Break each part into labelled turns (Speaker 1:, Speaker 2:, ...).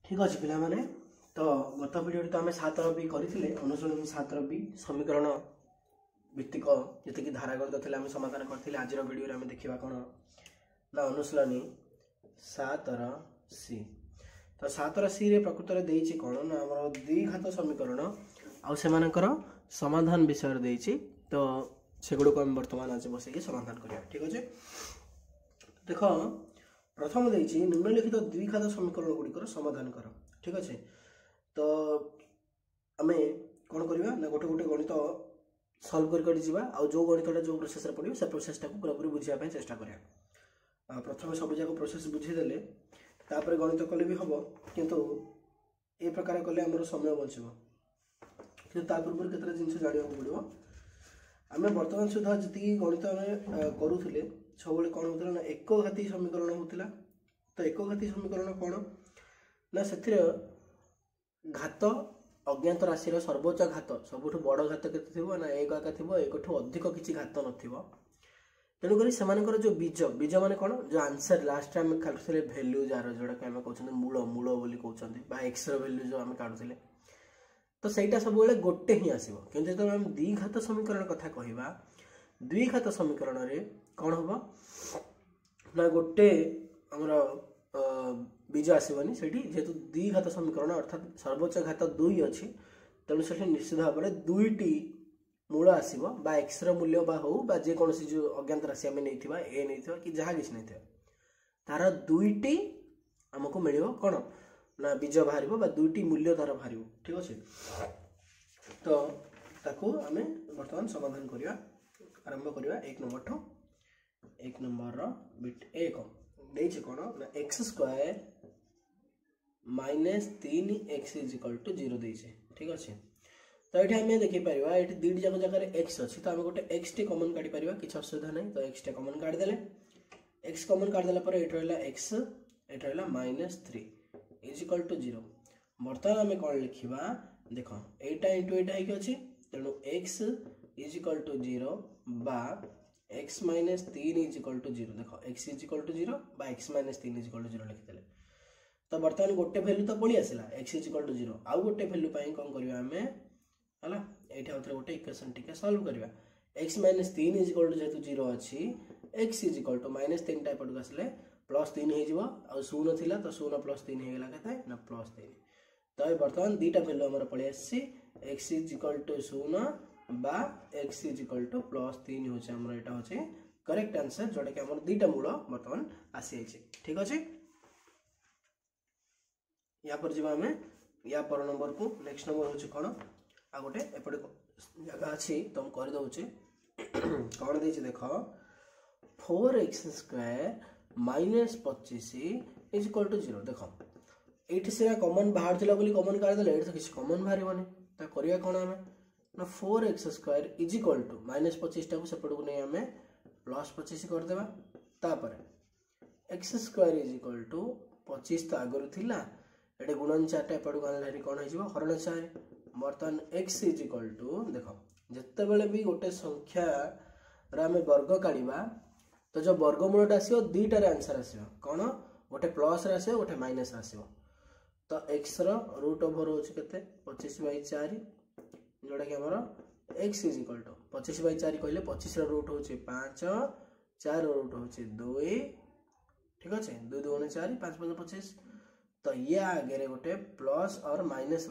Speaker 1: ठीक अच्छे पिला माने तो गत वीडियो तो आम 7 भी करथिले अनुसरण 7 भी समीकरण भित्तिक जति धारागणित थे आम समाधान करथिले। आज वीडियो रे आम देखिबा कोन ना अनुसरणी 7 सी। तो 7 सी रे प्रकृत रे देइछि कोन ना हमर द्विघात समीकरण आ सेमानकर समाधान विषय रे देइछि। तो सेगुडो को हम वर्तमान आज बसे के समाधान करिया। ठीक अछि देख प्रथम देइछि निम्नलिखित द्विघात समीकरण गुड़िकर समाधान कर। ठीक अच्छे तो आम कौन करवा ना गोटे गोटे गणित सल्व कर जो गणितटा जो प्रोसेस पड़ो से प्रोसेसटा को पूरा बुझापी चेष्टा करा। प्रथम सब जाक प्रोसेस बुझीदेले तापर गणित कले भी हम किंतु ए प्रकार कले आमर समय बचब कि पूर्व केतटा जिन जाना पड़ो। आम बर्तमान सुधा जी गणित आम करूले सब कौन होता ना एकघाती समीकरण होता। तो एकघाती समीकरण कौन ना से घात अज्ञात राशि सर्वोच्च घात सबुठ बड़ घात के ना एक आका थी एक अधिक किसी घात न तेणुक से जो बीज बीज मान कौन जो आंसर लास्ट आम काटुले भैल्यू जार जोटा कि आम कहते मूल मूल बोली कहते एक्स रैल्यू जो आम काटुले तो सहीटा सब गोटे ही आसो। कि जो आम द्विघात समीकरण कथा कहवा द्विघात समीकरण रे कौन हम ना गोटे आमर बीज आसबनी से जेहेतु द्विघात समीकरण अर्थात सर्वोच्च घात 2 अच्छी तेणु से निश्चित भाव में 2टी मूल आसो एक्स रूल्य हो जेकोसी जो अज्ञात राशि आम नहीं ए नहीं कि जहाँ किसी नहीं तार 2टी आमको मिल कौन ना बीज बाहर 2टी मूल्य तार बाहर। ठीक अच्छे तो ताकू आम बर्तमान समाधान करवा आरंभ करवा। एक नंबर बिट एक देइछे कोन ना x square minus 3x is equal to 0 देइछे। ठीक अच्छे तो ये आम देखी पार ये दुईट जाक जगह एक्स अच्छी तो आम गोटे एक्स टी कमन काटी पार किसी असुविधा नहीं। तो एक्स टे कमन काटिदेले एक्स कमन काटिदेला ये रहा एक्स ये रहा -3 इजिकल टू 0। बर्तमान आम कौन लिखा देख एटा इंटू एटा है अच्छी तेणु एक्स इजिकल टू 0 बा x माइनस 3 इजिकल टू 0 देख x इजिकल टू 0 बा x माइनस 3 इजिकल टू 0 लिखिदेले। तो बर्तमान गोटे भैल्यू तो पड़ी आसला x इजिकल टू 0 आउ गोटे भैल्यू कौन करवा आम है ये गोटे इक्वेशन टी सल्व करवा। x माइनस 3 इजिकल टू जेहतु 0 अच्छी x is equal to minus 3 type आसले प्लस 3 हो शून्य थी तो शून्य प्लस 3 होगा के प्लस 3। तो बर्तमान दुईटा भैल्यू आम पलि आसी x इजिकल टू 0 बा x इजिकल टू प्लस 3 होचे हमर एटा होचे करेक्ट आंसर जोटा कि हमर दुईटा मूल बर्तमान आसी आइछे। ठीक अछि या पर जिबा हमें या पर नंबर को नेक्स्ट नंबर होचे कोन आ गोटे एपटे जगह अछि तो हम कर दउचे कोन देछि देखो 4x square minus 25 is equal to 0 देखो एठी से कॉमन बाहर थिला बोली कॉमन काढ देले एठी तो किछ कॉमन बाहरिबनी त करिया कोन हमें ना 4x square is equal to minus 25 टाक सेपट को नहीं आम प्लस 25 करदेवा तापर एक्स स्क्वायर इजिकल टू 25 तो आगुरी थिला एटे गुणन 4टा एपट को आनले कौन हो हरण 4 बर्तमान x इजिकल टू देख जिते बड़े भी गोटे संख्या आम वर्ग काढ़ा तो जो वर्गमूलटा आसो दुईटार आंसर आसो कौन गोटे प्लस आसो गोटे माइनस आसो। तो x रूट ओवर हो 25/4 जोटा कि हमारा x इजिकल टू 25/4 कहले 25 रूट हो 5 4 रूट हो 2। ठीक अच्छे 2 2 4 5 5 25 तो ये आगे गोटे प्लस और माइनस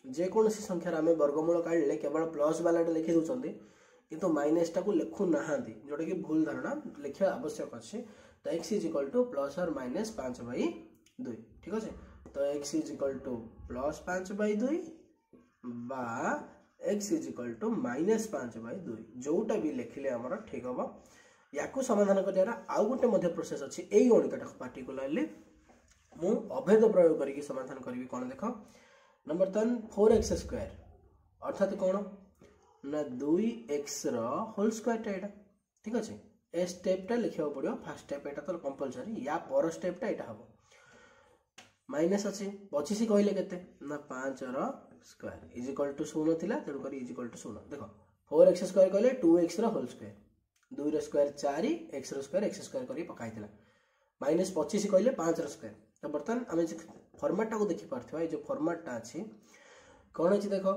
Speaker 1: जेकोसी संख्यार आम वर्गमूल काढ़ले केवल प्लस वाला लिखी दूसरी किंतु माइनस टाक लिखु ना जोटा कि भूल धारणा लिखा आवश्यक अच्छे। तो x इजिकल टू प्लस और माइनस 5/2। ठीक अच्छे तो x इजिकल टू प्लस 5/2 बा x इजिकल टू माइनस 5/2 जोटा भी लिखिले आमर ठीक हम या समाधान कर आउ गोटे प्रोसेस अच्छी यही गणितटा पार्टिकुलारली मु अभेद प्रयोग करके समाधान करी कौन देख नंबर 4x स्क्वायर अर्थात कौन ना 2x होल स्क्वायर टा। ठीक अच्छे ए स्टेपटा लिखा पड़ो फास्ट स्टेप एटा तो कंपलसरी या पर स्टेपटा यहाँ हम माइनस अच्छी 25 कहले केते ना 5 स्क्वायर इजिकल टू 0 थिला तेणुक इजिकल टू 0 देख 4x स्क्वायर कहले 2x whole square 2 square 4 x square कर पकाई माइनस 25 कहले 5 स्क्वायर। तो बर्तमान आम फॉर्मेट को देखि पारथिबा, जो फॉर्मेट अछि कोन अछि देखो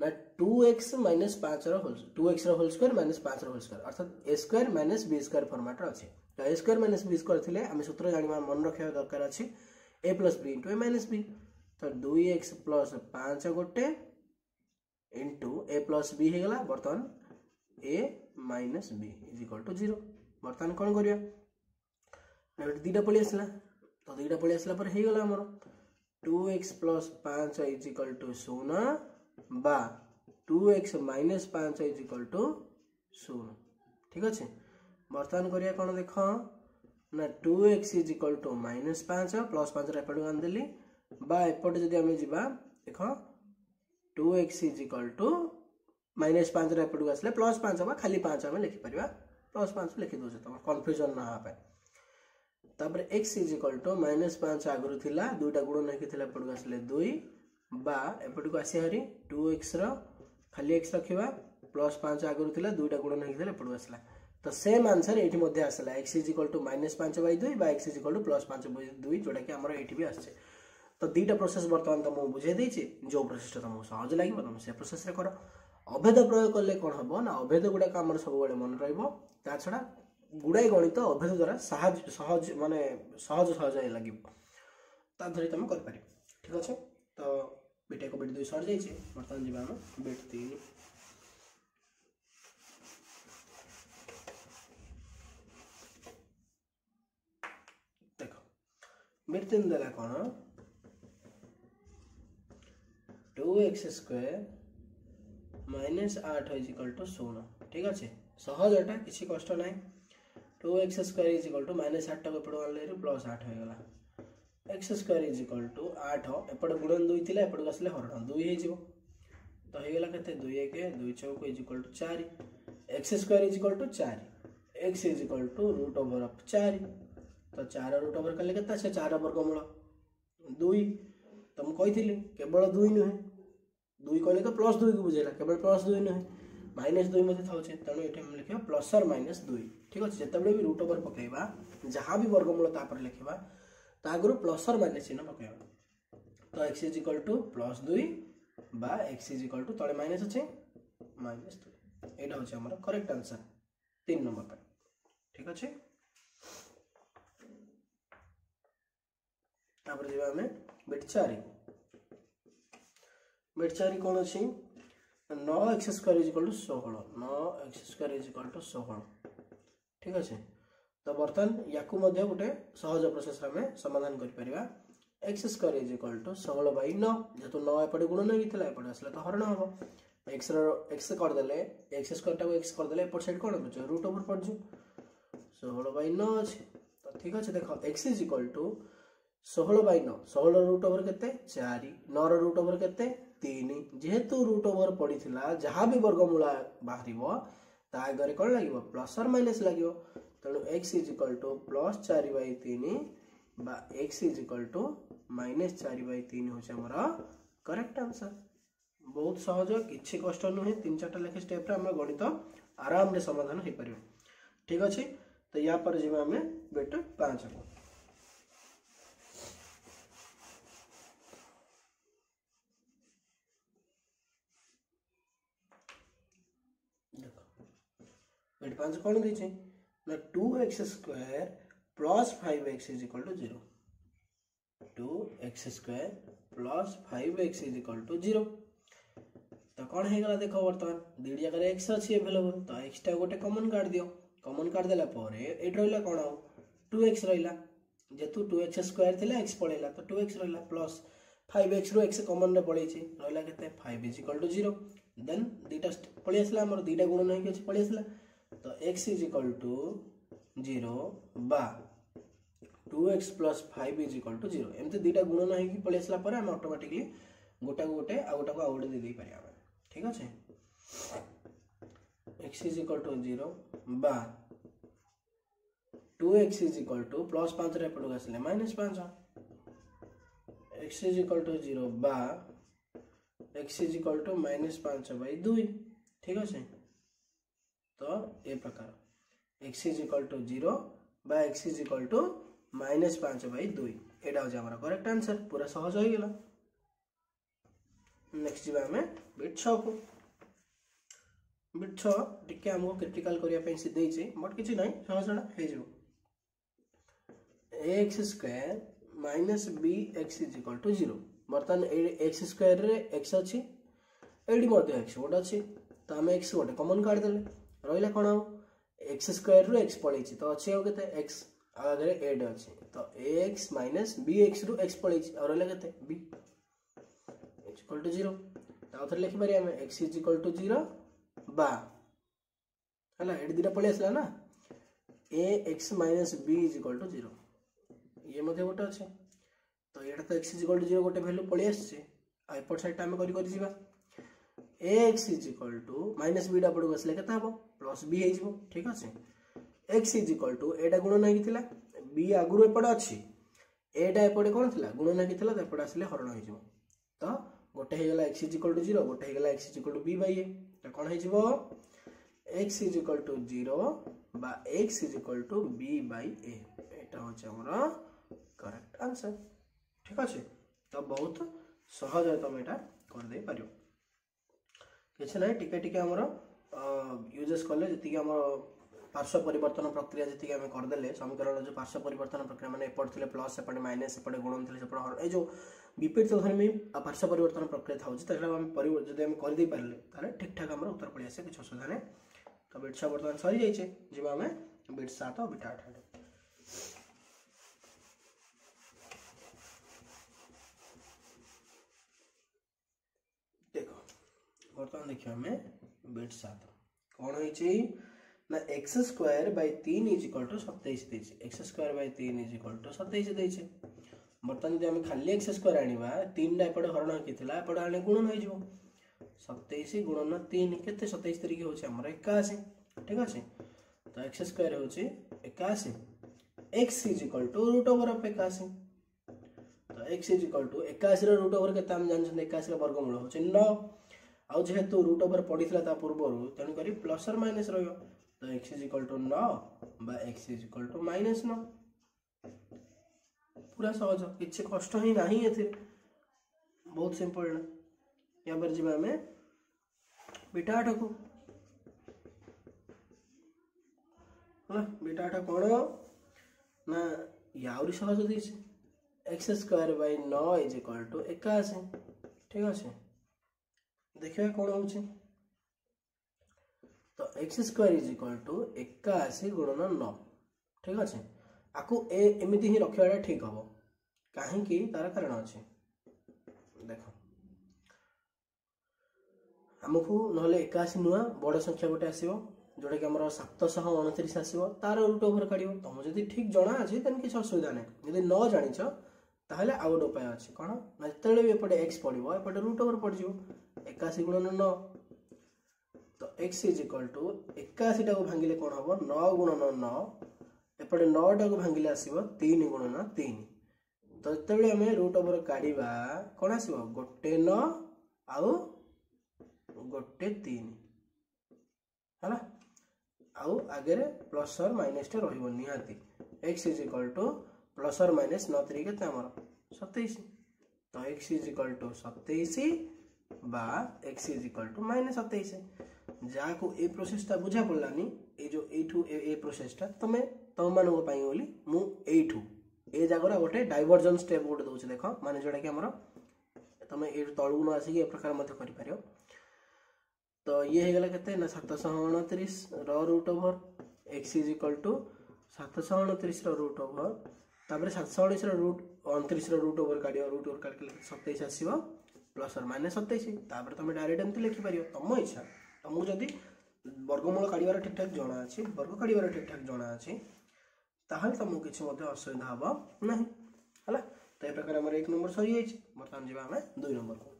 Speaker 1: ना 2x माइनस 5 रो होल 2x रो होल स्क्वायर माइनस 5 रो होल स्क्वायर अर्थात a square minus b square format रो अछि। तो a square minus b square थिले हम सूत्र जानिबा मन रखिया दरकार अछि a plus b into a minus b। तो 2x प्लस 5 गोटे इनटू a प्लस b हे गला बर्तन a minus b is equal to 0। बर्तन कोन करिया ना दीटा पळी आसला, तो दीटा पळी आसला पर हे गला हमर 2x plus 5 is equal to 0 बा 2x minus 5 is equal to 0। ठीक अच्छे। बर्तमान करिया कोन देखो ना 2x is equal to minus 5 plus 5 एपट आन देली बा एपट जदि आमे जिबा देखो 2x is equal to minus 5 एपट आसले प्लस 5 बा खाली 5 आमे लिखि परिबा प्लस 5 लिखि दोछ तम कंफ्यूजन ना हा पाए। तापर x is equal to minus 5 आगरु थिला दुईटा गुणन हेकि थिला एपट आसले 2 बा एपट को आसी हरी 2x रो खाली x रखिबा प्लस 5 आगरु थिला दुईटा गुणन हेकि थिला एपट आसला। तो सेम आंसर एठी मध्ये आसला x is equal to minus 5 by 2 बा x is equal to plus 5 by 2 जोटा कि हमर एठी भी आछे। तो दीटा प्रोसेस बर्तमान तुमको बुझे देछि जो प्रोसेस तुमको सहज लागिबो तुम से प्रोसेस रे करो। अभेद प्रयोग करले कोन हबो ना अभेद गुडा का हमर सब बेले मन रहइबो ता छडा गुडाई गणित अभेद द्वारा सहज सहज माने सहज सहज लागिबो ता धरि तुम कर पारि। ठीक अछि। तो बीटा को बीट 2 सर जाइए बर्तमान जीवा हम बीट 3 देखो बीट 3 देला कोन 2x square minus 8 is equal to 0। ठीक अच्छे सहज एटा किसी कष्ट ना 2x square is equal to minus 8 को पड़ो आले प्लस 8 हो गला x square is equal to 8 एपट गुणन 2 थिला एपट आसले हरण 2 हे जिवो। तो हे गला केते 2 1 2 चौक is equal to 4 x square is equal to 4 x is equal to root over of 4। तो 4 रूट ओवर कले केते से 4 वर्गमूल 2 तुम कहिथिली केवल 2 नुहे 2 कहले तो प्लस 2 को बुझेला केवल प्लस 2 नुहे माइनस 2 मध्ये थाउचे तणो एठे हम लिखिबा प्लस और माइनस 2। ठीक अछि। जेतबे भी रूट ओवर पकेबा जहां भी वर्गमूल ता पर लिखिबा ता आगरो प्लस और माइनस चिन्ह पकेबा। तो x is equal to plus 2 बा x इज इक्वल टू तळे माइनस अछि माइनस 2 एटा होचे हमर करेक्ट आंसर 3 नंबर पे। ठीक अछि। तापर जेबा हमें बिट 4 कोन अछि 9x square is equal to 16 9x square is equal to 16। ठीक अछि। तो बर्तन याकू मध्ये गोटे सहज प्रोसेस हमें समाधान करि परिबा x square is equal to 16 by 9 जेतु 9 एपटे गुणन हेतिला एपटे आसले तो हरण हबो x रो x कर देले x स्क्वायर टा x कर देले एपट साइड कोन होछ रूट ओवर पड़ जु 16 बाय 9 अछि। तो ठीक अछि देखो x is equal to 16 by 9 16 root over केते 4 9 रो रूट ओवर केते 3 जेहेतु रूट ओवर पड़ीथिला जहां भी वर्गमूल बाहरिबो ता आगरे कोन लागिबो प्लस और माइनस लागिबो। तणो x is equal to plus 4 by 3 बा x is equal to minus 4 by 3 होचे हमरा करेक्ट आंसर। बहुत सहज किछि कष्ट नुहे 3-4 लेखे स्टेप रे हम गणित आराम रे समाधान हे परियो। ठीक अछि। तो या पर जेबा हमें बेट 5 को बेट 5 कोन दै छै ना 2x square plus 5x is equal to 0 2x square plus 5x is equal to 0। तो कौन है गला देखो बर्तमान दीडी जगह x अछि अवेलेबल तो x टा गोटे कॉमन काट दियो कॉमन काट देला परे एट रहला कोन हो 2x रहला जेतु 2x स्क्वायर थिला x पळेला तो 2x रहला प्लस 5x रो x कॉमन रे पळेछि रहला केते 5 इज इक्वल टू 0 देन दीटा पळि आसला हमर दीटा गुणन हे के पळि आसला। तो x इज इक्वल टू 0 बा 2x plus 5 is equal to 0 एमते दीटा गुणन हे कि पळि आसला परे हम ऑटोमेटिकली गोटा गोटे आ गोटा को आ गोटे दे पारिया। ठीक अछि। x इज इक्वल टू 0 बा 2x is equal to plus 5 रे पडो आसले minus 5 x is equal to 0 बा x is equal to minus 5 by 2। ठीक अछि। तो ए प्रकार x इज इक्वल टू 0 बा x is equal to minus 5 by 2। एटा हो हमर करेक्ट आंसर पूरा सहज हो गेला। नेक्स्ट जीवा हमें बिट 6 को बिट 6 टिके हमको क्रिटिकल करिया पे से देई छै बट किछि नै सहजडा हे जो ax square minus bx is equal to 0 बर्तन x स्क्वायर रे x अछि एडी मध्ये x गोटे अछि तो हम x गोटे कॉमन काट देले रहिला कोन x स्क्वायर रो x पळै छी तो अछि हो केते x आगे 8 अछि तो ax माइनस bx रो x पळै छी और रहिला केते b x इक्वल टू 0 ता उधर लिखि पारे हम x इज इक्वल टू 0 बा हला एडी दिटा पळै असला ना ax minus b is equal to 0 ये मध्ये गोटे अछि तो एटा तो x इज इक्वल टू 0 गोटे वैल्यू पळै आछे आ एपट साइड हम करि करि जीवा ax is equal to minus b double बसले केता हबो प्लस b हे जिवो ठीक अछि x इज इक्वल टू एटा गुण नै किथिला b आगुरो एपट अछि एटा एपट कोन थिला गुण नै किथिला तो एपट आसले हरण हे जिवो तो गोटे हे गेला x इज इक्वल टू 0 गोटे हे गेला x is equal to b by a तो कोन हे जिवो x इज इक्वल टू 0 बा x is equal to b by a एटा हो हमरा करेक्ट आंसर ठीक अछि तो बहुत सहज है तुम एटा कर दे पारियो किछ नै टिके टिके हमरो यूजेस करले जति के हमरो पार्श्व परिवर्तन प्रक्रिया जति के हम कर देले समीकरण जो पार्श्व परिवर्तन प्रक्रिया माने एपट थिले प्लस एपट माइनस एपट गुणन थिले सेपट हर ए जो विपरीत धर्मी पार्श्व परिवर्तन प्रक्रिया थाउ तकला हम परिवर्तन जदि हम कर दे पारले ताले ठीक ठाक हमरो उत्तर पड़ी आसे किछ असुविधा नै तो बिट 6 वर्तमान सरी जाय छे जेबा हमें बिट 7 और बिट 8 बर्तमान देखिए हमें बिट 7 कौन होइछि ना x square by 3 is equal to 27 देछि x square by 3 is equal to 27 देछि बर्तमान जदि हम खाली x स्क्वायर आनिबा 3 टा एपड हरण किथिला एपड आने गुणन होई जिवो 27 गुणन 3 केते 27 तरीके होछि हमर 81 ठीक अछि तो x स्क्वायर होछि 81 x is equal to root over of 81 तो x इज इक्वल टू 81 रो रूट ओवर केते हम जानछन 81 रो वर्गमूल होछि 9 आउ जेहेतु रूट ओवर पड़ीला ता पूर्व तेणु करी प्लस और माइनस रहियो तो x इज इक्वल टू 9 बा x is equal to minus 9 पूरा सहज किछ कष्ट ही नाही एथे बहुत सिंपल ना या पर जिबा में बीटा 8 को ना बीटा 8 कोन ना याउरी सहज दिस x square by 9 is equal to 81 ठीक अछि देखिए कौन होछि तो x square is equal to 81 गुणन 9 ठीक अछि आकु ए एमिति ही रखियाडा ठीक हबो काहे कि तार कारण अछि देखो हमकु नहले 81 नुआ बड़ संख्या गोटे आसीबो जोटा कि हमर 729 आसीबो तार रूट ओवर काढिबो तम जदी ठीक जणा अछि तन किछ असुविधा नै जदी न जानिछ ताहले आउट उपाय अछि कोन ना तळे भी एपटे x पडिबो एपटे रूट ओवर पड जिवो 81 गुणन 9 तो x इज इक्वल टू 81 टा को भांगिले कोन हबो 9 गुणन 9 एपटे 9 टा को भांगिले आसीबो 3 गुणन 3 तो तळे हमें रूट ओवर काढिबा कोन आसीबो गोटे 9 आउ गोटे 3 हला आउ आगे प्लस और माइनस टे रहिबो निहाती x is equal to plus और माइनस 9 3 केते हमर 27 तो x इज इक्वल टू 27 बा x is equal to minus 27 जा को ए प्रोसेस ता बुझा पड़लानी ए जो एठू ए प्रोसेस ता तमे तम मान को पाई बोली मु एठू ए जागरा गोटे डाइवर्जन स्टेप गोटे दोछ देखो माने जोडा कि हमर तमे ए तळगु न आसी ए प्रकार मते करि पारियो तो ये हे गेला केते ना 729 रो root over x is equal to 729 रो रूट ओवर तापर 729 रो रूट 29 रो रूट ओवर काडियो रूट ओवर काट के 27 आसीबो प्लस और माइनस 27 तापर तमे डायरेक्ट एमति लिखि पारियो तम इच्छा तमु जदी वर्गमूल काढिबार ठीक ठाक जणा अछि वर्ग काढिबार ठीक ठाक जणा अछि ताहल तमु किछ मध्ये असुविधा हबो नाही हला तो ए प्रकार हमर 1 नंबर सही अछि बर्तमान जेबा हमें 2 नंबर को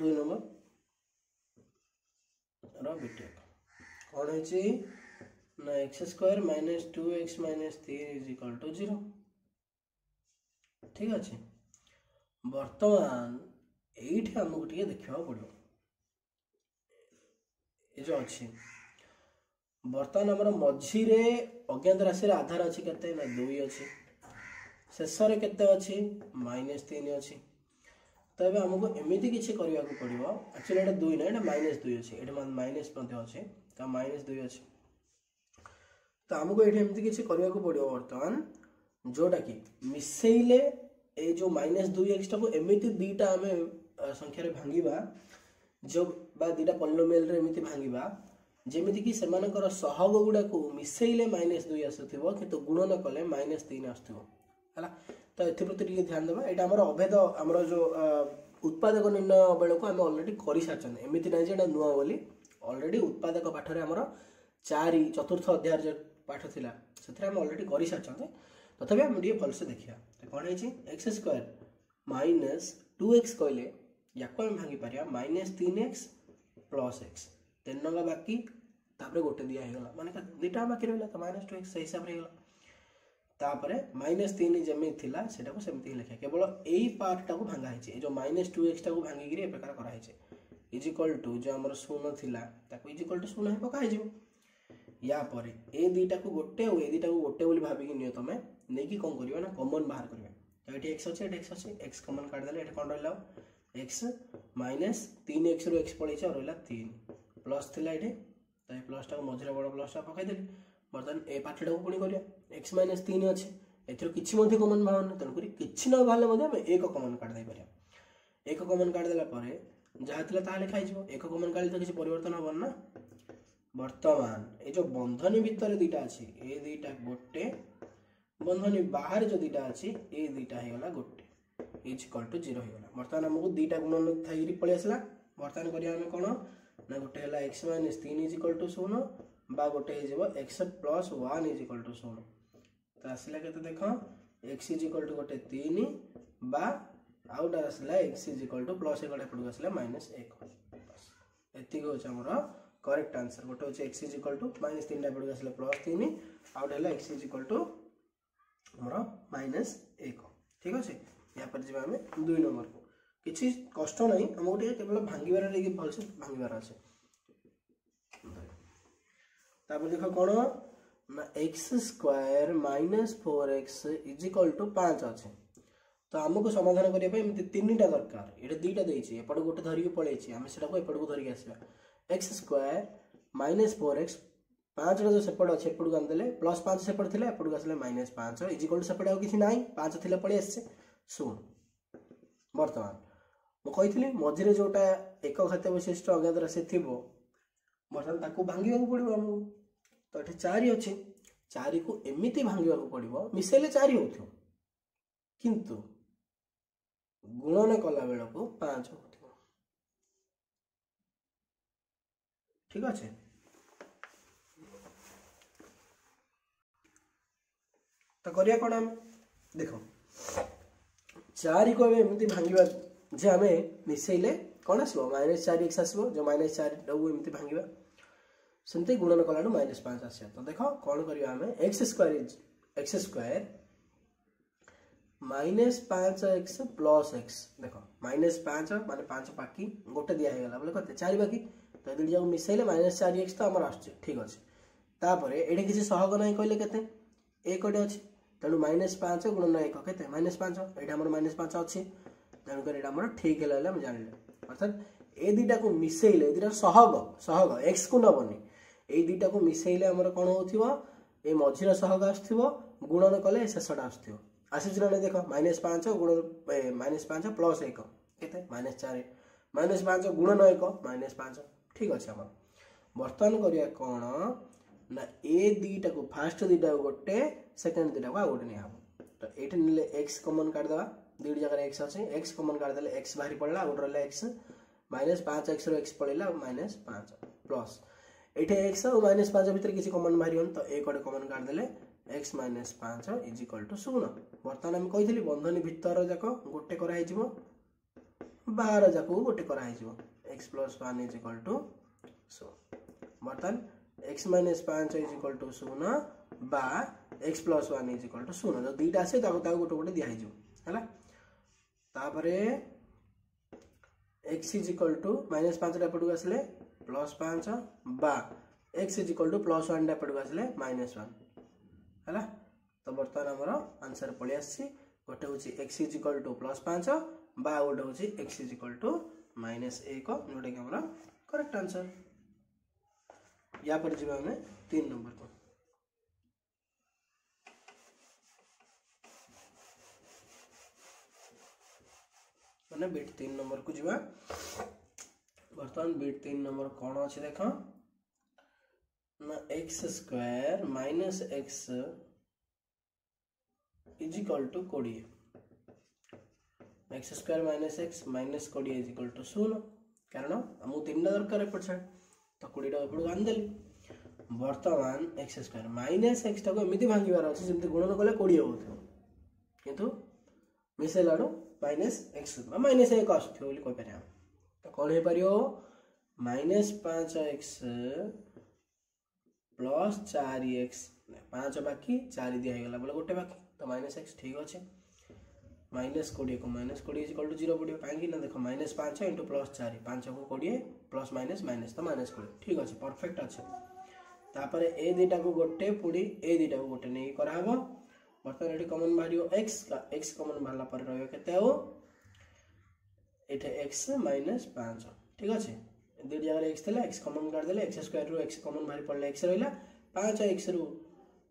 Speaker 1: 2 नंबर रो बीटेक कौन है ना x square minus 2x minus 3 is equal to 0 ठीक अच्छे बर्तमान ये आमको टे देखा पड़ो ये जो अच्छी बर्तमान आमर मझीरे अज्ञात राशि आधार अच्छी केते ना 2 अच्छी शेष केते अच्छी -3 अच्छी तो ये आमको एमती किसी करने को पड़ो एक्चुअली ये 2 ना ये -2 अच्छे ये माइनस अच्छे तो -2 अच्छे तो आमको ये एमती किसी करने को पड़ो बर्तमान जोटा कि मिसेले ये जो -2x टाक एमती दीटा आम संख्यार भांगा जो दीटा पॉलिनोमियल रे एमती भांगा जेमिति कि सेमानकर सहग गुड़ा को मिसेले -2 आसुथिबो किंतु गुणन कले -3 आसुथिबो हला तो एथि प्रति टिके ध्यान देबा एटा हमर अभेद हमर जो उत्पादक निर्णय बेले को हम ऑलरेडी करि साचन एमिति नै जे नुआ बोली ऑलरेडी उत्पादक पाठ रे हमर 4 चतुर्थ अध्याय जो पाठ थिला सेथरे हम ऑलरेडी करि साचन तथापि हम टिके भल से देखिया तो कोन है छी x² - 2x कहले याको हम भांगी पारिया -3x + x 3 नंगा बाकी तापरे गोटे दिया हेगला माने दुटा बाकी रहला तो -2x सही हिसाब रे हेगला तापरे -3 जमी थिला सेटा को सेमति लिखा केवल एई पार्ट टा को भांगा हिचे जो -2x टा को भांगी गिरी ए प्रकार करा हिचे इज इक्वल टू जो हमर 0 थिला ताको इज इक्वल टू 0 हे पका हिजो या परे ए दीटा को गोटे और ए दीटा को गोटे बोली भाबी कि नियो तमे नै कि कोन करियो ना कॉमन बाहर करियो तो एटी x अछि एटी x अछि x कॉमन काट देले एटा कोन रहला x -3x रो x पड़ै छै और रहला 3 प्लस थिला एटे तो प्लस टा मझरे बड़ प्लस टा पकाई देली बर्तमान ए पार्ट टा पुणी करिया x -3 अछि एथरो किछि मध्ये कॉमन भावन तन करी किछि न भाले मध्ये हम एक कॉमन काट दे परिया एक कॉमन काट देला परे जहा थिला ता लिखा हिजो एक कॉमन काट तो किछि परिवर्तन होबन ना वर्तमान ए जो बंधनी भीतर दीटा अछि ए दीटा गोटे बंधनी बाहर जो दीटा अछि ए दीटा हे गला गोटे इज इक्वल टू 0 हे गला वर्तमान हमको दीटा गुणन थाइरी पळे आसला वर्तमान करिया हम कोन ना गोटे हला x - 3 इज इक्वल टू 0 बा गोटे हे जेबो x + 1 इज इक्वल टू 0 तो आसला केते देखो x इज इक्वल टू गोटे 3 बा आउट आसला x is equal to plus एक पडू आसला -1 एति को छ हमर करेक्ट आंसर गोटे होचे x इज इक्वल टू -3 टा पडू आसला +3 आउट हला x इज इक्वल टू हमर -1 ठीक अछि या पर जेबा हम 2 नंबर को किछि कष्ट नहीं हमको टे केवल भांगीबार रे भल से भांगीबार আছে तापर देखो कोन ना x² - 4x is equal to 5 अछि तो हमको समाधान करिया पे एमति तीनटा दरकार एटा दुईटा देछि एपड गोटे धरि के पळै छी हम सेटा को एपड को धरि के आसबा x² - 4x 5 रो जो सेपड अछि एपड को आनदेले +5 सेपड थिले एपड को आसले -5 इज इक्वल टू सेपड आ किछि नाही 5 थिले पळै आसे सुन वर्तमान मु कहितली मझिरे जोटा एक घात विशिष्ट अज्ञात राशि थिबो वर्तमान ताको भांगिबा को पड़िबो हमहु तो एठी 4 अछि 4 को एमिति भांगिबा को पड़िबो मिसेले 4 होथियो किंतु गुणन कला बेला को 5 होथियो ठीक अछि तो करिया कोन हम देखो 4 को एमिति भांगिबा जे हमें मिसेले कौन आसो -4x आसो जो -4 डबु एमती भांगिबा सेमते गुणन कलाडू -5 आसे तो देखो कौन करिया हमें x² -5x + x देखो -5 माने 5 बाकी गोटे दिया हे गला बोले कते 4 बाकी तो दीड जाऊ मिसेले -4x तो हमर आछे ठीक अछि तापरे एठी किछि सहग नै कहले केते 1 कोटे अछि तणु -5 गुणन 1 केते -5 एठी हमर -5 अछि जानकर एटा हमर ठीक हेला हम जानले अर्थात ए दीटा को मिसेले दीटा सहग x को नबनी ए दीटा को मिसेले हमर कोन होथिबो ए मझिरा सहग आस्थिबो गुणन कले शेषटा आस्थिबो आसीच ना देखो -5 गुणन -5 + 1 केते -4 -5 गुणन 1 -5 ठीक अछि हम वर्तमान करिया कोन ना ए दीटा को फर्स्ट दीटा गोटे सेकंड दीटा को गोटे निया तो एठी निले x कॉमन काट देबा दुई जगह x अछि x कॉमन काट देले x बाहरी पड़ला और रहले x -5x रो x पड़ेला -5 प्लस एठे x और -5 भीतर किसी कॉमन बाहरी होन तो एक कोटे कॉमन काट देले x - 5 इज इक्वल टू 0 वर्तमान हम कहितली बंधनी भीतर जाको गोटे करा हिजबो बाहर जाको गोटे करा हिजबो x + 1 इज इक्वल टू 0 वर्तमान x - 5 इज इक्वल टू 0 बा x + 1 इज इक्वल टू 0 जो दुईटा आसे ताको गोटे गोटे दिया हिजबो हला तापरे x इज इक्वल टू -5 टा पडू आसले प्लस 5 बा x is equal to plus 1 टा पड़ो आसले माइनस 1 हैला। तो बर्तमान हमर आंसर पळि आसी गोटे होची x is equal to plus 5 बा गोटे होची x is equal to minus 1 जोटा कि हमर करेक्ट आंसर। या पर जीवा हमें 3 नंबर को माने बिट 3 नंबर को जीवा। बर्तमान बिट 3 नंबर कौन अच्छे देख ना x square minus x is equal to 20 x square minus x minus 20 is equal to 0 कारण आमको 3 दरकार एपट साइड तो 20 टा एपट आनदेली। बर्तमान एक्स स्क्वायर माइनस एक्स टाको एमती भांगार अच्छे जमी गुणन कले 20 हो किंतु मिसेलाडू माइनस एक्स माइनस 1 आसो बोली तो कौन हो power minus 5x plus 4x 5 बाकी 4 दिगला बोले गोटे बाकी तो माइनस एक्स ठीक अच्छे। माइनस 20 को माइनस 20 इक्वल टू 0 पड़ो कहीं देख माइनस 5 इंटू प्लस 4 5 को 20 प्लस माइनस माइनस तो माइनस 20 ठीक अच्छे परफेक्ट अच्छे। तापर ए दुटा को गोटे पुणी ए दुटा को गोटे नहीं कराब। बर्तमान ये कमन बाहर एक्स कमन बाहर पर रटे एक्स माइनस 5 ठीक अच्छे। दुई जगह एक्स थे एक्स कमन काटदे एक्स स्क्वायर रू एक्स कमन बाहर पड़े एक्स रहा 5 एक्स रू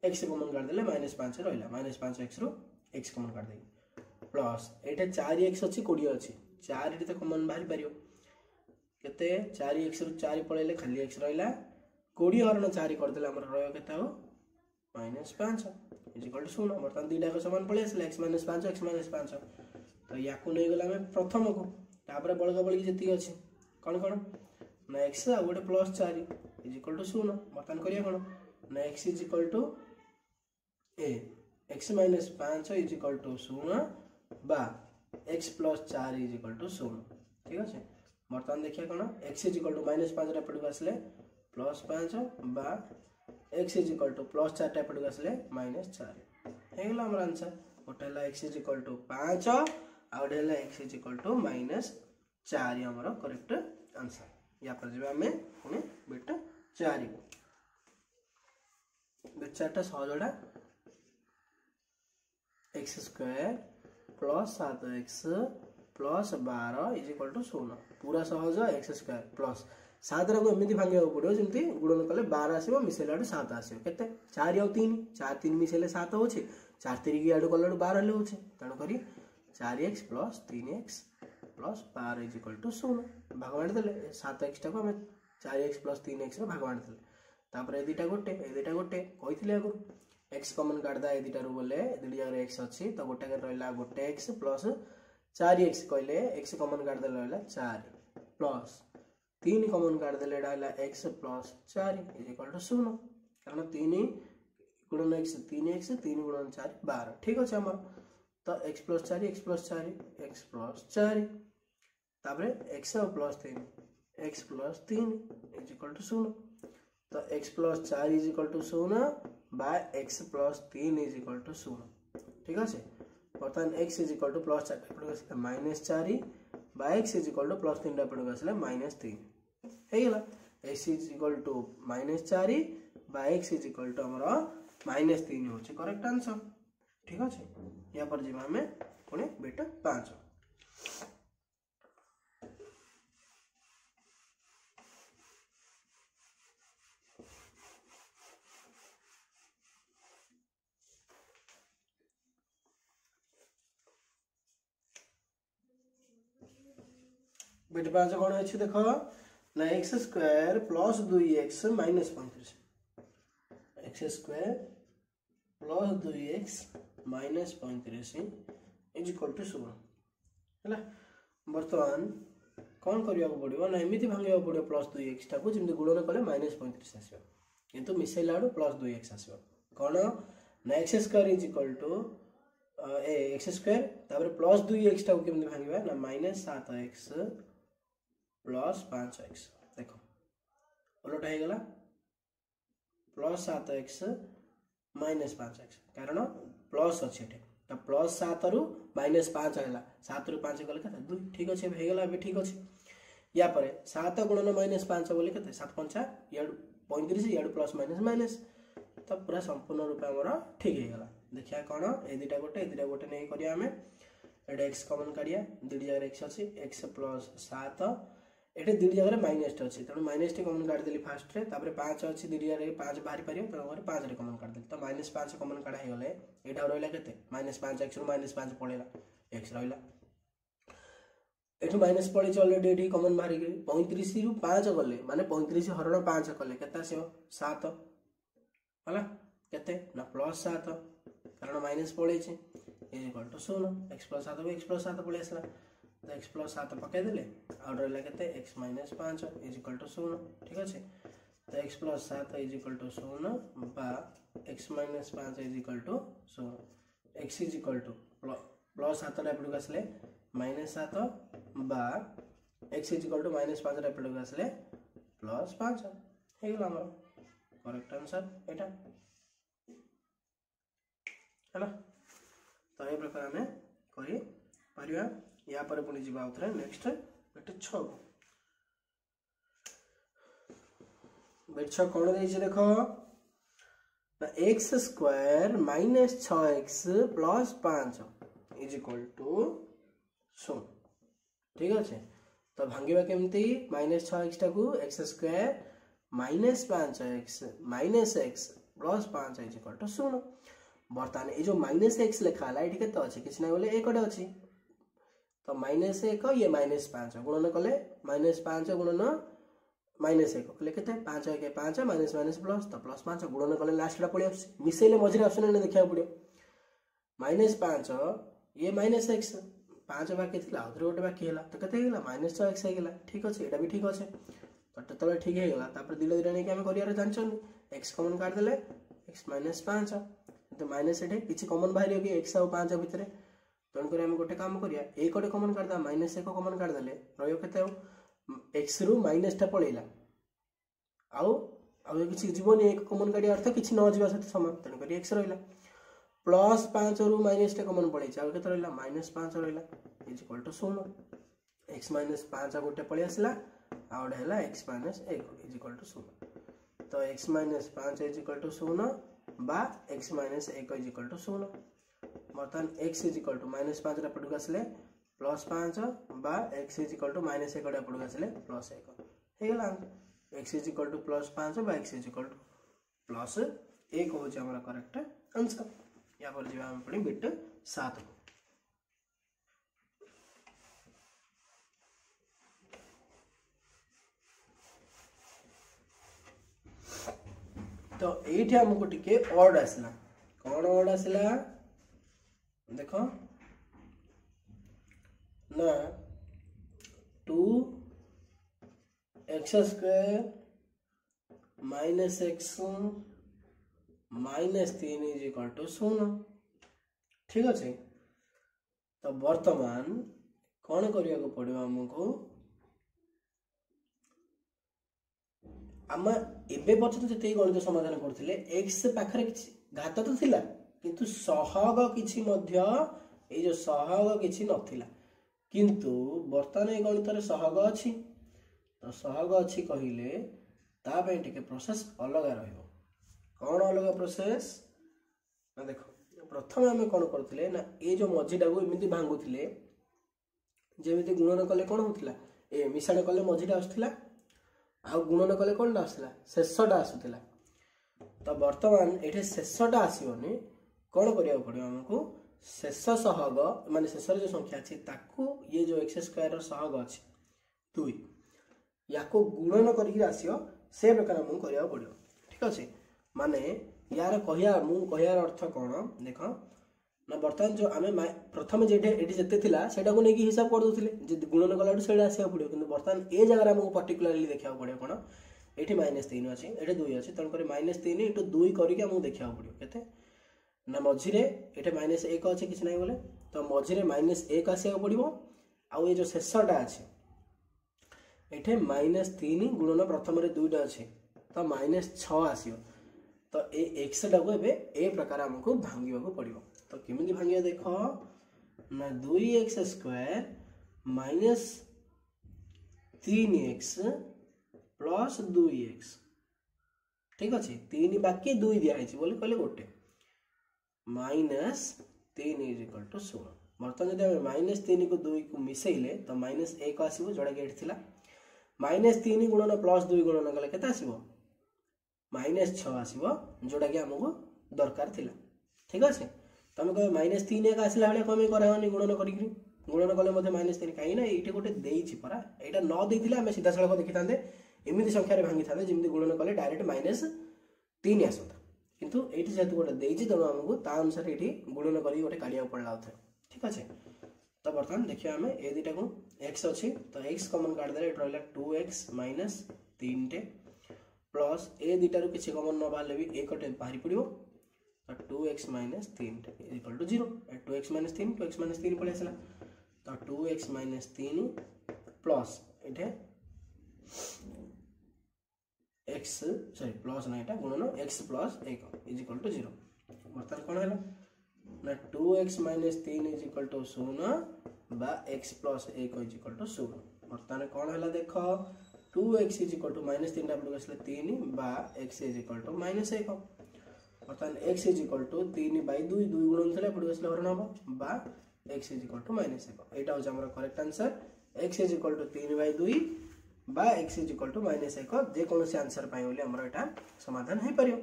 Speaker 1: एक्स कमन काटदे माइनस 5 रहा माइनस 5 एक्स रू एक्स कमन काटदे प्लस ये 4 एक्स अच्छी 20 अच्छी 4 तो कमन बाहर पार के 4 एक्स रू 4 पड़े खाली एक्स रहा 20 हरण 4 करदे रहा माइनस 5 इज इक्वल टू 0। बर्तमान दुईटा सामान पड़े आस एक्स माइनस 5 तो या नहीं गला प्रथम को तापर बड़का बड़की जी अच्छे कौन कौन ना एक्स आ गोटे प्लस 4 इज इक्वल टू 0। बर्तमान करिया कौन ना x is equal to a x minus 5 is equal to 0 बा x plus 4 is equal to 0 ठीक अच्छे। बर्तमान देखिए कौन x is equal to minus 5 पड़को आसले प्लस 5 बा x is equal to plus 4 टा पड़को आसले माइनस 4 हेगला हमर आंसर। गोटे है एक्स इज इक्वल टू 5 आ गोटे है x is equal to minus 4 हमर करेक्ट आंसर। या पर जब हमें पुणी बिट 4 बिट 4 टा सहजटा x square plus 7x plus 12 is equal to 0 पूरा सहज एक्स स्क्वायर प्लस 7 को एमती भांगा पड़ो जमी गुणन कले 12 आसो मिसेला 7 आसो के 4 आउ 3 4 3 मिसेले 7 हो 4 3 आड़ कला 12 हो तेणुक 4x plus 3x plus 12 is equal to 0 भाग बांटी देले 7x टाक 4x प्लस 3x भाग बांटी देले तापर ए दुटा गोटे कही आगु एक्स कमन काटदा ए दुटारू बोले दुई जगह एक्स अच्छी तो गोटे रहा गोटे एक्स प्लस 4x कहले एक्स कमन काटदे रहा 4 प्लस 3 कमन काटदे रहा x plus 4 is equal to 0 कारण 3 गुणन एक्स 3x 3 गुणन 4 12 ठीक अच्छे आम तो x प्लस 4 x प्लस 4 तापर x plus 3 is equal to 0 तो x plus 4 is equal to 0 बा x plus 3 is equal to 0 ठीक अच्छे। बर्तमान x is equal to plus 4 पड़को माइनस 4 बा x is equal to plus 3 टा पड़को आसले माइनस 3 हेगला x is equal to minus 4 बा x इज इक्वल टू हमर माइनस 3 हो करेक्ट आंसर ठीक अच्छे। या पर जीवा हमें पुणी बिट 5 बिट 5 कौन अच्छे देख ना x square plus 2x minus 35 x square plus 2x minus 35 is equal to 0 है। बर्तमान कौन करने पड़ो ना एमती भांगा पड़ो प्लस 2x टाक जमी गुणन कले माइनस 35 आस कितु मिसेला आड़ प्लस 2x आस कौन ना x square is equal to x square तापर प्लस 2x टाक केमती भांगा ना माइनस 7x प्लस 5x देख उलटा हो गला प्लस 7x माइनस 5x कारण प्लस अच्छे तो प्लस 7 रु माइनस 5 है 7 रु 5 गले 2 ठीक अच्छे हो गला ठीक अच्छे। या पर 7 गुणन -5 बोले केते 7 पंचा याडू 35 याडू प्लस माइनस माइनस तो पूरा संपूर्ण रूप आमर ठीक है गला। देखिया कौन ए दुटा गोटे नहीं करिया हमें एटा x कॉमन काढिया दुटी जगह x अछि x प्लस 7 एटे दुटी जगह माइनस टे अछि तनो माइनस टे कॉमन काढ देली फास्ट रे तापर 5 अछि दुटी जगह 5 बाहर परियो तनो 5 रे कॉमन काढ देली तो -5 कॉमन काढा हे गले एटा रहला केते -5 x रो -5 पळेला x रहला एठु माइनस पड़े ऑलरेडी एठी कॉमन बाहर गई 35 रु 5 गले माने 35 हरण 5 कले केता आसीओ 7 होला केते ना प्लस 7 कारण माइनस पड़े छे is equal to 0 x plus 7 x plus 7 पड़े असला तो x प्लस 7 पके देले आउट रहला केते x minus 5 is equal to 0 ठीक अछि तो x plus 7 is equal to 0 बा x minus 5 is equal to 0 x is equal to plus 7 रे पड़ो असले -7 बा x इज इक्वल टू -5 रे पड़ो असले +5 हे गेला हमर करेक्ट आंसर एटा हैला। तो ये प्रकार हमें करी परिया या पर पुनी जीवा उतरे नेक्स्ट बेटे 6 बेटे 6 कोन देछि देखो ना x square -6x + 5 is equal to 0 ठीक अछि तो भांगिबा केमती -6x टाकू x square -5x -x + 5 is equal to 0 बर्तमान ये जो -x लिखा है ये केते अछि किछ नै बोले एकटे अछि तो -1 ये -5 गुणन कले -5 गुणन -1 कले केते 5 1 5 माइनस माइनस प्लस तो +5 गुणन कले लास्ट ला पड़े मिसेले मझरे ऑप्शन ने देखिया पड़ियो -5 ये -x 5 बाकी थिला उधर गोटे बाकी हैला तो केते गेला -6x हे गेला ठीक अछि एटा भी ठीक अछि तो टोटल ठीक हे गेला तापर दिले दिले नै कि हम करिया रे जानछन x कॉमन काट देले x -5 तो माइनस एटे किछि कॉमन बाहरियो कि x और 5 भितरे तण करे हम गोटे काम करिया एक गोटे कॉमन काट दा -1 कॉमन काट देले रहियो केते x रु माइनस टा पळेला आउ किछि जीवनी एक कॉमन काटी अर्थ किछि न जीवा सहित समान तण करे x रहिला +5 रु माइनस टा कॉमन पड़े आ केते रहिला -5 रहिला इज इक्वल टू 0 x -5 गोटे पळे आसला आ ओडा हैला x - 1 इज इक्वल टू 0 तो x - 5 इज इक्वल टू 0 बा x - 1 इज इक्वल टू 0 बर्तमान x इज इक्वल टू -5 रा पडू आसले +5 बा x इज इक्वल टू -1 रा पडू आसले +1 हे गेला x इज इक्वल टू +5 बा x इज इक्वल टू +1 हो जे हमरा करेक्ट आंसर या पर जीवा हम पड़ी बिट 7 तो एठी हमको टिके ऑड आसला कोन ऑड आसला देखो ना 2x square -x -3 is equal to 0 ठीक अछि तो वर्तमान कौन करिया को पड़ियो हमको आम एबे पर्यंत जते गणित समाधान करथिले x पाखरे घात तो थिला किंतु सहग किछि मध्य ए जो सहग किछि नथिला किंतु वर्तमान ए गणित रे सहग अछि तो सहग अछि कहिले ता पे टिके प्रोसेस अलग रहइबो कौन अलग प्रोसेस ना देखो प्रथम आम कौन करथिले ना ए जो मझीटा को एमिति भांगुथिले जेमिति गुणन कले कौन होथिला ए मिसाण कले मझीटा आसथिला आ गुणन कले कौन आसला शेषटा आसुथिला तो वर्तमान एठे शेषटा आसीबनी कौन करिया पड़ियो हमको शेष सहग माने शेष जो संख्या अछि ताकू ये जो x स्क्वायर सहग अछि 2 याको गुणन करिक आसीयो से प्रकार हम करिया पड़ियो ठीक अछि माने यार कहिया मु कहियार अर्थ कोन देखो ना वर्तमान जो आमे प्रथम जेठे एठी जते थिला सेटा को नेकी हिसाब कर दोथिले जे गुणन कलाडू सेडा आसीया पड़ियो किंतु वर्तमान ए जगह हमको पर्टिकुलरली देखिया पड़ियो कोन एठी -3 अछि एठी 2 अछि तन करे -3 * 2 करिक हमको देखिया पड़ियो केते ना मझिरे एठे -1 अछि किछ नै बोले तो मझिरे -1 आसीया पड़ियो आ ये जो शेषटा अछि एठे -3 गुणन प्रथम रे 2 टा अछि तो -6 आसीयो तो ए x टा को एबे ए प्रकार हमको भांगिबा को पड़ियो तो केमिति भांगिया देखो ना 2x square 3x plus 2x ठीक अच्छे 3 बाकी 2 दिखाई बोले कहले गोटे -3 इज इक्वल टू 16 बर्तमान जब -3 को 2 को मिसेले तो -1 आसो जोड़ा कि थी -3 गुणन +2 गुणन कले केते आसीबो -6 आसीबो जोड़ा कि हमको दरकार थिला ठीक अच्छे तुम कह -3 एक आसला बेले कम करानी गुणन करी गुणन कले -3 कहीं ना ये गोटे देइछि परा एटा न देइथिले हम सीधा सड़क देखि थांदे एमिति संख्या रे भांगी थांदे जेमिति गुणन कले डायरेक्ट -3 आसता किंतु एठी जेतु गोटे देइछि तनो हमको ता अनुसार एठी गुणन करी गोटे काढिया पड़ला होथे ठीक अच्छे तो बर्तमान देखिए आम ए दुटा को x अच्छी तो x कमन काट दे रहा 2x -3 टे प्लस ए दुटार किसी कमन न बाहर भी एक बाहरी पड़ो तो 2x -3 equal to 0 2x -3 2x -3 पड़े आसला तो 2x -3 प्लस ये x सॉरी प्लस ना ये गुणन x plus 1 is equal to 0 बर्तमान कौन है ना 2x -3 इज इक्वल टू 0 बा x plus 1 is equal to 0 बर्तमान कौन है देख 2x इज इक्वल टू -3 आपको आसले 3 बा x इज इक्वल टू -1 बर्तमान x इज इक्वल टू 3/2 2 गुणन थले आपको आसले हरण हम बा x इज इक्वल टू -1 एटा हो हमर correct answer x is equal to 3/2 बा x इज इक्वल टू -1 जे कोनोसी आंसर पाई बोली हमर एटा समाधान हे परियो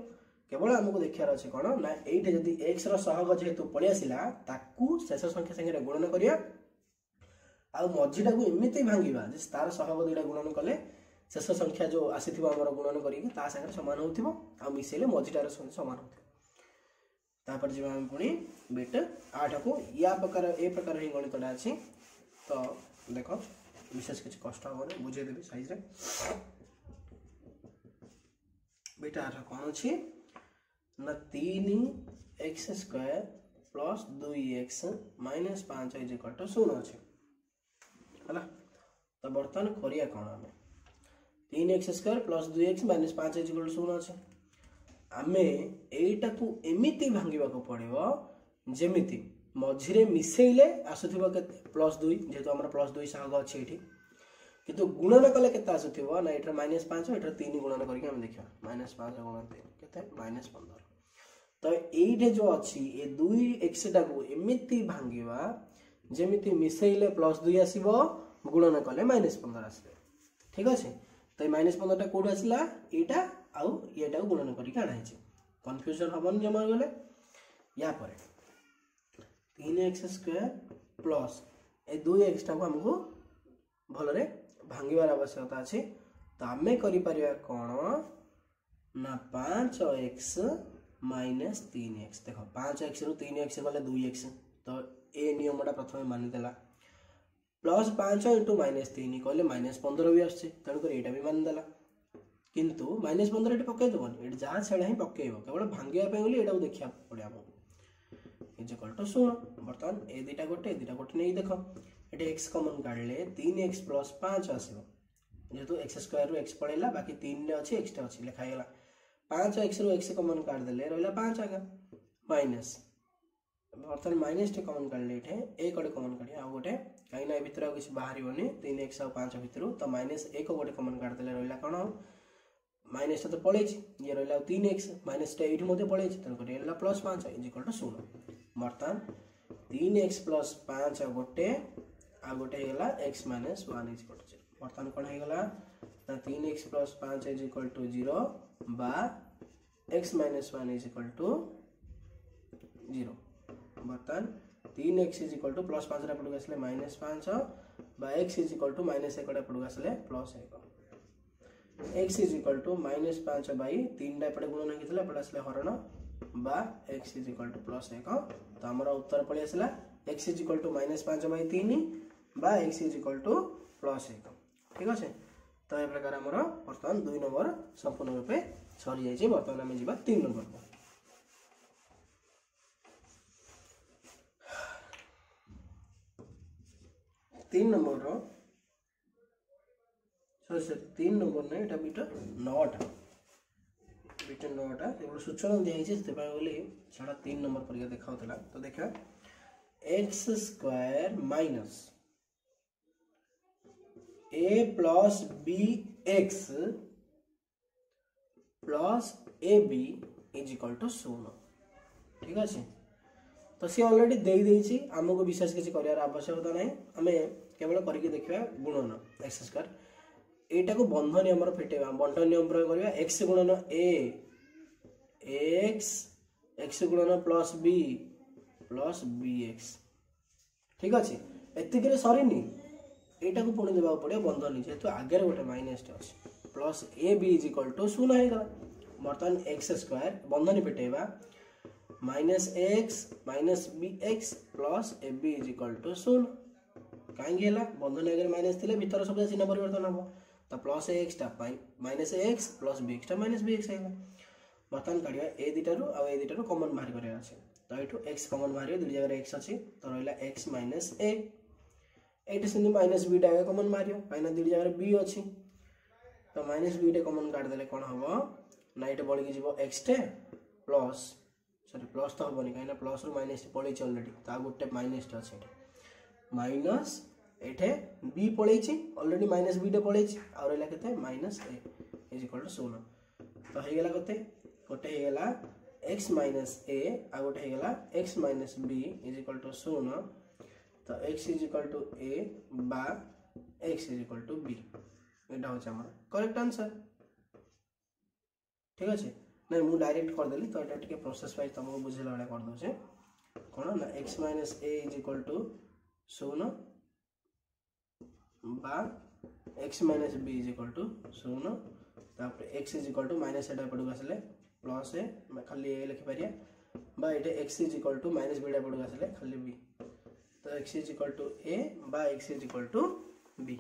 Speaker 1: केवल आमको देखार अच्छे कौन ना ये जदि एक्स रहग जेहेतु पलि आसला ताकू शेष संख्या संगे गुणन करिया आ मझीटा को एमती भांगा जे तार सहग दुईटा गुणन कले शेष संख्या जो आसी आमर गुणन कर सामान हो मिसेले मझीटार सामान हो जी आम पुणी बिट 8 को या प्रकार ए प्रकार ही गणितटा अच्छी तो देख विशेष किसी कष्ट हे बुझेदेवी साइज बिट 8 कौन अच्छी ना 3x² plus 2x -5 is equal to 0 अच्छे है तो बर्तमान करिया कौन आम 3x² plus 2x -5 is equal to 0 अच्छे आम एटा को एमिति भांगा पड़ो जमीती मझिरे मिसेले आसुथिबो +2 जेहेतु आम +2 सहग अच्छे ये किंतु गुणन कले केते आसुथिबो ना एटा -5 एटा 3 गुणन करके हम देखिया -5 गुणन 3 केते -15 तो ये जो अच्छी ये 2x टाक एमती भांगा जमीती मिसेले +2 आसो गुणन कले -15 आसो ठीक अच्छे तो ये -15 टा कौट आसला यहाँ आउ ये गुणन करके आनाई कन्फ्यूजन हेनी जमा गले या 3x² प्लस ए 2x टाक आमको भलरे भांगार आवश्यकता अच्छी तो आम कर कौन ना 5x -3x देख 5x रु 3x गले 2x तो ए नियमटा प्रथम मानिदेला प्लस 5 इंटू -3 कहले -15 भी आसছে तेणुकर यहाँ भी मानिदेला किंतु -15 ये पकईदेवन ये जहाँ छेड़ा ही पकईब केवल भांगापी बोली यहाँ देखा पड़े आमको इज इक्वल टू 16 बर्तमान ए दुटा गोटे नहीं देख ये x कमन काढ़ले 3x प्लस 5 आसो जेहेतु x² रु x पड़ेगा बाकी 3 अच्छी x अच्छी लिखाईगला 5x रु x कमन काट देले रहा 5 आगे माइनस बर्तमान माइनस टे कमन काढ़ले एक गोटे कमन काढ़ी आ गोटे कहीं भितर आ किसी बाहर 3x और 5 भितर तो -1 गोटे कमन काढ़देले रहा कौन माइनस तो पड़े ये रहा 3x माइनस टा ये पड़े तेणुकर ये +5 इज इक्वल टू 16 बर्तमान 3x प्लस 5 गोटे आ गोटे x -1 इज इक्वल टू 0 बर्तमान कौन होगा ना 3x plus 5 is equal to 0 बा x -1 इज इक्वल टू 0 बर्तमान 3x is equal to plus 5 पड़ो आसले -5 बा x इज इक्वल टू -1 पड़ो आसले +1 x is equal to -5 by 3 एपटे गुणन होता एपटे आसले हरण बा x इज इक्वल टू +1 तो आमर उत्तर पड़े आसला x is equal to -5 by 3 बा x इज इक्वल टू +1 ठीक अच्छे तो ये प्रकार आमर बर्तमान 2 नंबर संपूर्ण रूपे सरी जाइए बर्तमान आम जा 3 नंबर को 3 नंबर सॉरी 3 नंबर ना ये बिट 9टा बिट 9टा केवल सूचना दिखाई से बोली छाड़ा 3 नंबर पर देखा तो देखा x² minus a plus b x plus a b is equal to 0 ठीक अच्छे। तो सी अलरेडी दे देइछि हमको विशेष किसी कर आवश्यकता नहीं आम केवल करके देखा गुणन एक्स स्क्वायर एटा को बंधन नियम फिटेबा बंटन नियम प्रयोग करबा एक्स गुणन ए एक्स एक्स गुणन प्लस बी एक्स ठीक अच्छे। एतिक सरीनी एटा को पुणी देवा पड़े बंधन जेहेतु आगे गोटे माइनस अच्छे plus a b is equal to 0 होगा बर्तमान एक्स स्क्वायर बंधन फिटेबा minus b x plus a b is equal to 0 कहीं बंधन आगे माइनस थे भीतर सब चिन्ह परिवर्तन हम तो plus x minus x plus b x minus b x होगा बर्तमान काढ़ा ए दुटारू आ दुटारू कमन बाहर करार अच्छे तो ये एक्स कमन बाहर दुई जगह एक्स अच्छी तो रहा एक्स माइनस ए ये सेमती माइनस बी टा कमन बाहर कहीं दुई जगह बी अच्छी तो माइनस बी टे कमन काटिदेले कौन हम ना ये बढ़ी जी एक्स टे प्लस सॉरी प्लस तो हेनी कहीं प्लस रु माइनस पलि अलरेडी तो गोटे माइनस अच्छे माइनस ये बी पलि अलरेडी माइनस बी टे पलि आ रहा के minus a is equal to 0 तो होगा कते गोटे होगा एक्स माइनस ए आ गोटे होगा x minus b is equal to 0 तो x is equal to a बा x is equal to b यहाँ हूँ करेक्ट आंसर ठीक अच्छे नहीं मुझे डायरेक्ट करदेली तो ये टे प्रोसेस वाइज तुमको बुझेला भाई करदे कौन ना x minus a is equal to 0 बा x minus b is equal to 0 तापर x is equal to minus एटा पड़ू आसले प्लस ए खाली ए लिखिपारे बा ये x is equal to minus b पड़ू आसले खाली बी तो x is equal to a बा x is equal to b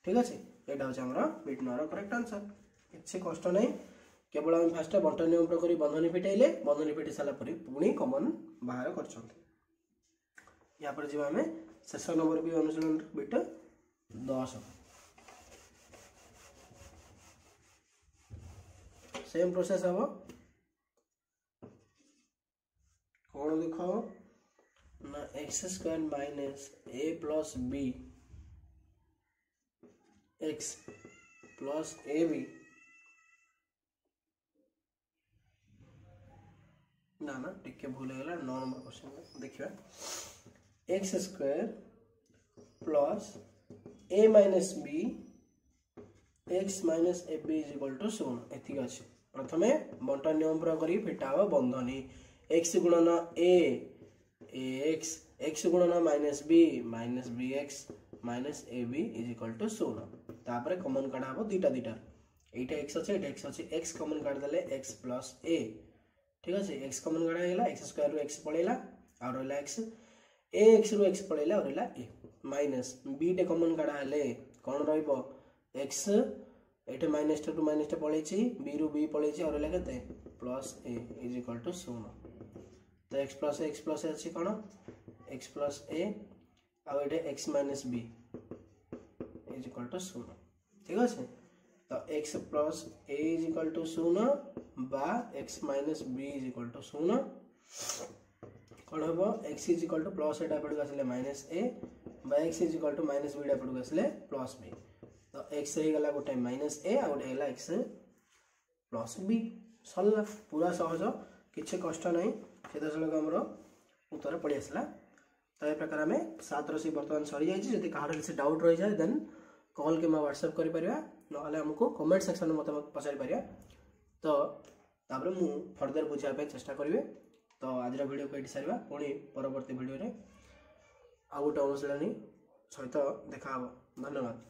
Speaker 1: ठीक अच्छे यहाँ हूँ आम बिटनर करेक्ट आंसर किसी कष्ट नहीं केवल आम फास्ट बंटन नियम प्रयोग बंधनी फिटेले बंधनी फिटे सारा पुणी कमन बाहर कर जी आम शेष नंबर भी अनुशीलन बिट 10 सेम प्रोसेस हम कौन देख ना x square minus a plus b x plus a b ना टिके भूल है 9 नंबर क्वेश्चन देखिए x square plus a minus b x minus a b is equal to 0 एतिक अच्छे प्रथम बंटन नियम प्रयोग कर फिटा हम बंधनी एक्स गुणन ए एक्स एक्स गुणन minus b x minus a b is equal to 0 तापर कमन काढ़ा हम दुईटा ये एक्स अच्छे एक्स अच्छे एक्स कमन काढ़ीदे एक्स प्लस ए ठीक अच्छे एक्स कमन काढ़ा है एक्स स्क्वायर रु एक्स पलैला आ रहा एक्स ए एक्स रु एक्स पलैला आ रहा ए माइनस बी टे कमन काढ़ा है कौन रक्स ये माइनस टू माइनस पलि बी रु बी पलि आ रहा के plus a is equal to 0 तो एक्स प्लस ए अच्छी कौन एक्स प्लस ए आउ ये x minus b is equal to 0 ठीक अच्छे तो x plus a is equal to 0 बा x minus b is equal to 0 कौन हम x is equal to plus एटा पड़ू आसले माइनस ए बा x is equal to minus b पड़ू आसले प्लस बी तो एक्स हो गला गोटे माइनस ए आ गोटे है एक्स प्लस बी सरला पूरा सहज किसी कष्ट नहीं सीधा सड़क आमर उत्तर पड़ी आसला तो ये प्रकार आम 7 सी बर्तमान सरी जाइए जब कहार से डाउट रही जाए देन कॉल कि व्हाट्सएप कर ना हमको कमेंट सेक्शन में मत पचारि पारिया तो तापर मु फर्दर बुझापी चेष्टा करी तो आज वीडियो को ये सारा पुणी परवर्ती वीडियो आ गोटे अनुशीलनी सहित देखा धन्यवाद।